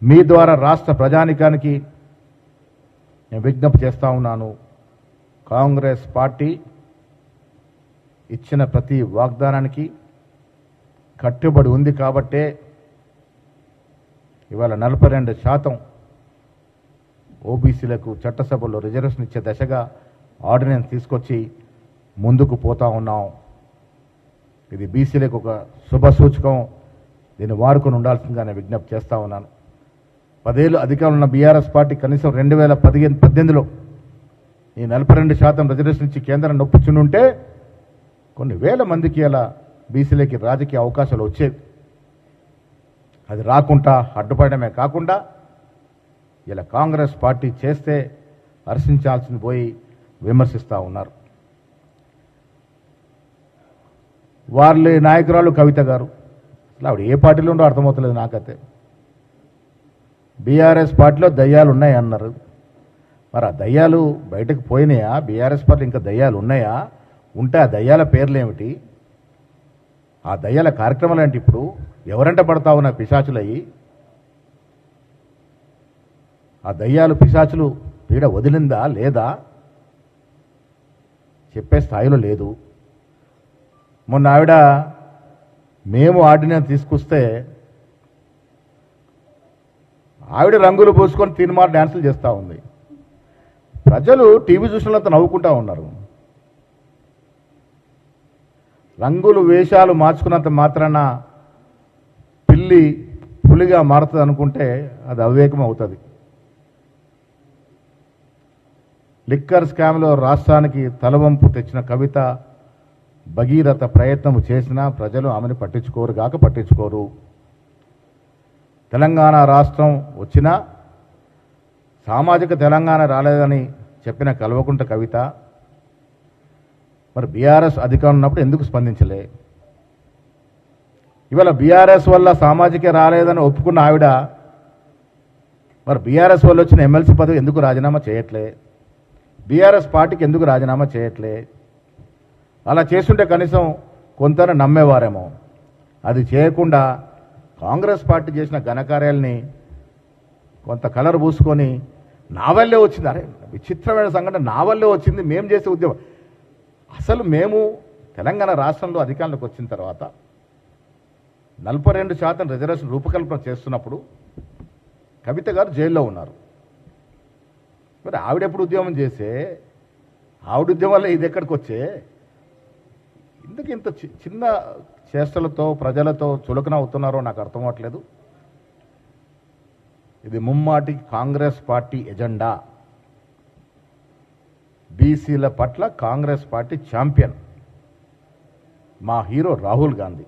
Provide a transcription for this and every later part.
మీ ద్వారా రాష్ట్ర ప్రజానికానికి నేను విజ్ఞప్తి చేస్తా ఉన్నాను. కాంగ్రెస్ పార్టీ ఇచ్చిన ప్రతి వాగ్దానానికి కట్టుబడి ఉంది కాబట్టే ఇవాళ 42% ఓబీసీలకు చట్టసభలో రిజర్వేషన్ ఇచ్చే దశగా ఆర్డినెన్స్ తీసుకొచ్చి ముందుకు పోతా ఉన్నాం. ఇది బీసీలకు ఒక శుభ సూచకం. దీన్ని వాడుకొని ఉండాల్సిందిగా నేను విజ్ఞప్తి చేస్తా ఉన్నాను. 10 ఏళ్ళు అధికారంలో ఉన్న బీఆర్ఎస్ పార్టీ కనీసం 2018లో ఈ 42% రిజర్వేషన్ ఇచ్చి కేంద్రం నొప్పించుంటే కొన్ని వేల మందికి అలా బీసీలకి రాజకీయ అవకాశాలు వచ్చేవి. అది రాకుండా అడ్డుపడమే కాకుండా ఇలా కాంగ్రెస్ పార్టీ చేస్తే హర్షించాల్సింది పోయి విమర్శిస్తూ ఉన్నారు. వాళ్ళ నాయకురాలు కవిత గారు అసలు ఆవిడ ఏ పార్టీలో ఉండో అర్థమవుతలేదు నాకైతే. బీఆర్ఎస్ పార్టీలో దయ్యాలు ఉన్నాయి అన్నారు. మరి ఆ దయ్యాలు బయటకు పోయినాయా? బీఆర్ఎస్ పార్టీ ఇంకా దయ్యాలు ఉన్నాయా? ఉంటే ఆ దయ్యాల పేర్లు ఏమిటి? ఆ దయ్యాల కార్యక్రమాలు ఏంటి? ఇప్పుడు ఎవరంట పడతా ఉన్న పిశాచులయ్యి? ఆ దయ్యాలు పిశాచులు పీడ వదిలిందా లేదా చెప్పే స్థాయిలో లేదు. మొన్న ఆవిడ మేము ఆర్డినెన్స్ తీసుకొస్తే ఆవిడ రంగులు పూసుకొని తీన్మార్ డ్యాన్సులు చేస్తూ ఉంది. ప్రజలు టీవీ చూసినంత నవ్వుకుంటా ఉన్నారు. రంగులు వేషాలు మార్చుకున్నంత మాత్రాన పిల్లి పులిగా మారుతుంది అనుకుంటే అది అవివేకం అవుతుంది. లిక్కర్ స్కామ్లో రాష్ట్రానికి తలవంపు తెచ్చిన కవిత భగీరథ ప్రయత్నం చేసినా ప్రజలు ఆమెను పట్టించుకోరు. తెలంగాణ రాష్ట్రం వచ్చినా సామాజిక తెలంగాణ రాలేదని చెప్పిన కల్వకుంట కవిత మరి బీఆర్ఎస్ అధికారం ఉన్నప్పుడు ఎందుకు స్పందించలే? ఇవాళ బీఆర్ఎస్ వల్ల సామాజిక రాలేదని ఒప్పుకున్న ఆవిడ మరి బీఆర్ఎస్ వల్ల వచ్చిన ఎమ్మెల్సీ పదవి ఎందుకు రాజీనామా చేయట్లే? బీఆర్ఎస్ పార్టీకి ఎందుకు రాజీనామా చేయట్లే? అలా చేస్తుంటే కనీసం కొంత నమ్మేవారేమో. అది చేయకుండా కాంగ్రెస్ పార్టీ చేసిన ఘనకార్యాలని కొంత కలర్ పూసుకొని నా వల్లే వచ్చింది. అరే విచిత్రమైన సంఘటన, నా వల్లే వచ్చింది, మేము చేసే ఉద్యమం. అసలు మేము తెలంగాణ రాష్ట్రంలో అధికారంలోకి వచ్చిన తర్వాత 42% రిజర్వేషన్ రూపకల్పన చేస్తున్నప్పుడు కవిత గారు జైల్లో ఉన్నారు. మరి ఆవిడెప్పుడు ఉద్యమం చేసే? ఆవిడ ఉద్యమం వల్ల ఇది ఎక్కడికి వచ్చే? ఎందుకు ఇంత చిన్న చేష్టలతో ప్రజలతో చులకన అవుతున్నారో నాకు అర్థం అవ్వట్లేదు. ఇది ముమ్మాటి కాంగ్రెస్ పార్టీ ఎజెండా. బీసీల పట్ల కాంగ్రెస్ పార్టీ ఛాంపియన్ మా హీరో రాహుల్ గాంధీ.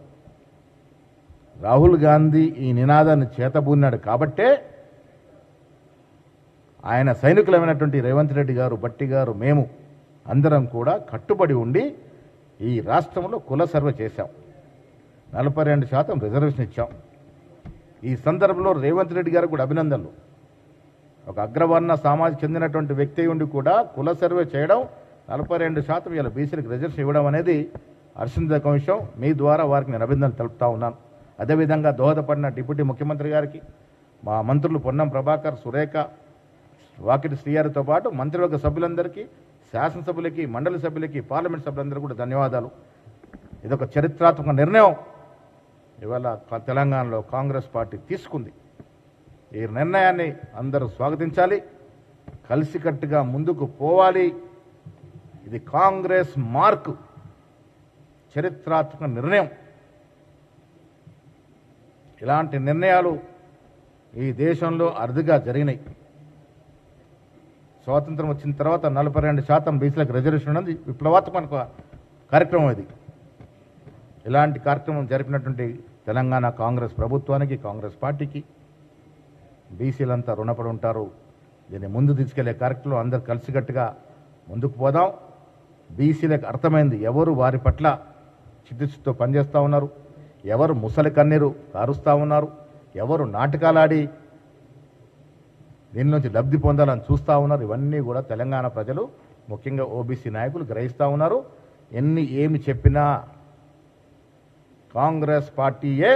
రాహుల్ గాంధీ ఈ నినాదాన్ని చేతబూన్నాడు కాబట్టే ఆయన సైనికులమైనటువంటి రేవంత్ రెడ్డి గారు, బట్టి గారు, మేము అందరం కూడా కట్టుబడి ఉండి ఈ రాష్ట్రంలో కుల సర్వే చేశాం. 42% రిజర్వేషన్ ఇచ్చాం. ఈ సందర్భంలో రేవంత్ రెడ్డి గారికి కూడా అభినందనలు. ఒక అగ్రవర్ణ సమాజం చెందినటువంటి వ్యక్తి ఉండి కూడా కుల సర్వే చేయడం, 42% ఇలా బీసీలకు రిజర్వేషన్ ఇవ్వడం అనేది హర్షించదగ్గ విషయం. మీ ద్వారా వారికి నేను అభినందనలు తెలుపుతా ఉన్నాను. అదేవిధంగా దోహదపడిన డిప్యూటీ ముఖ్యమంత్రి గారికి, మా మంత్రులు పొన్నం ప్రభాకర్, సురేఖ, వాకిటి శ్రీయారితో పాటు మంత్రివర్గ సభ్యులందరికీ, శాసనసభ్యులకి, మండలి సభ్యులకి, పార్లమెంట్ సభ్యులందరూ కూడా ధన్యవాదాలు. ఇదొక చరిత్రాత్మక నిర్ణయం ఇవాళ తెలంగాణలో కాంగ్రెస్ పార్టీ తీసుకుంది. ఈ నిర్ణయాన్ని అందరూ స్వాగతించాలి, కలిసికట్టుగా ముందుకు పోవాలి. ఇది కాంగ్రెస్ మార్కు, చరిత్రాత్మక నిర్ణయం. ఇలాంటి నిర్ణయాలు ఈ దేశంలో అరుదుగా జరిగినాయి. స్వాతంత్రం వచ్చిన తర్వాత 42% బీసీలకు రిజర్వేషన్ ఉన్నది విప్లవాత్మక కార్యక్రమం. ఇది ఇలాంటి కార్యక్రమం జరిపినటువంటి తెలంగాణ కాంగ్రెస్ ప్రభుత్వానికి, కాంగ్రెస్ పార్టీకి బీసీలంతా రుణపడి ఉంటారు. దీన్ని ముందు తీసుకెళ్లే కార్యక్రమం అందరూ కలిసికట్టుగా ముందుకు పోదాం. బీసీలకు అర్థమైంది ఎవరు వారి పట్ల చిత్తశుద్ధితో పనిచేస్తూ ఉన్నారు, ఎవరు ముసలి కన్నీరు కారుస్తూ ఉన్నారు, ఎవరు నాటకాలాడి దీని నుంచి లబ్ధి పొందాలని చూస్తూ ఉన్నారు. ఇవన్నీ కూడా తెలంగాణ ప్రజలు, ముఖ్యంగా ఓబీసీ నాయకులు గ్రహిస్తూ ఉన్నారు. ఏమి చెప్పినా కాంగ్రెస్ పార్టీయే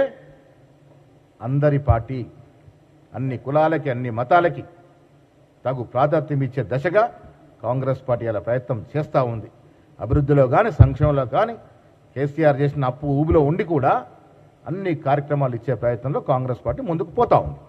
అందరి పార్టీ. అన్ని కులాలకి అన్ని మతాలకి తగు ప్రాధాన్యం ఇచ్చే దశగా కాంగ్రెస్ పార్టీ అలా ప్రయత్నం చేస్తూ ఉంది. అభివృద్ధిలో కానీ సంక్షేమంలో కానీ కేసీఆర్ చేసిన అప్పు ఊబిలో ఉండి కూడా అన్ని కార్యక్రమాలు ఇచ్చే ప్రయత్నంలో కాంగ్రెస్ పార్టీ ముందుకు పోతా ఉంది.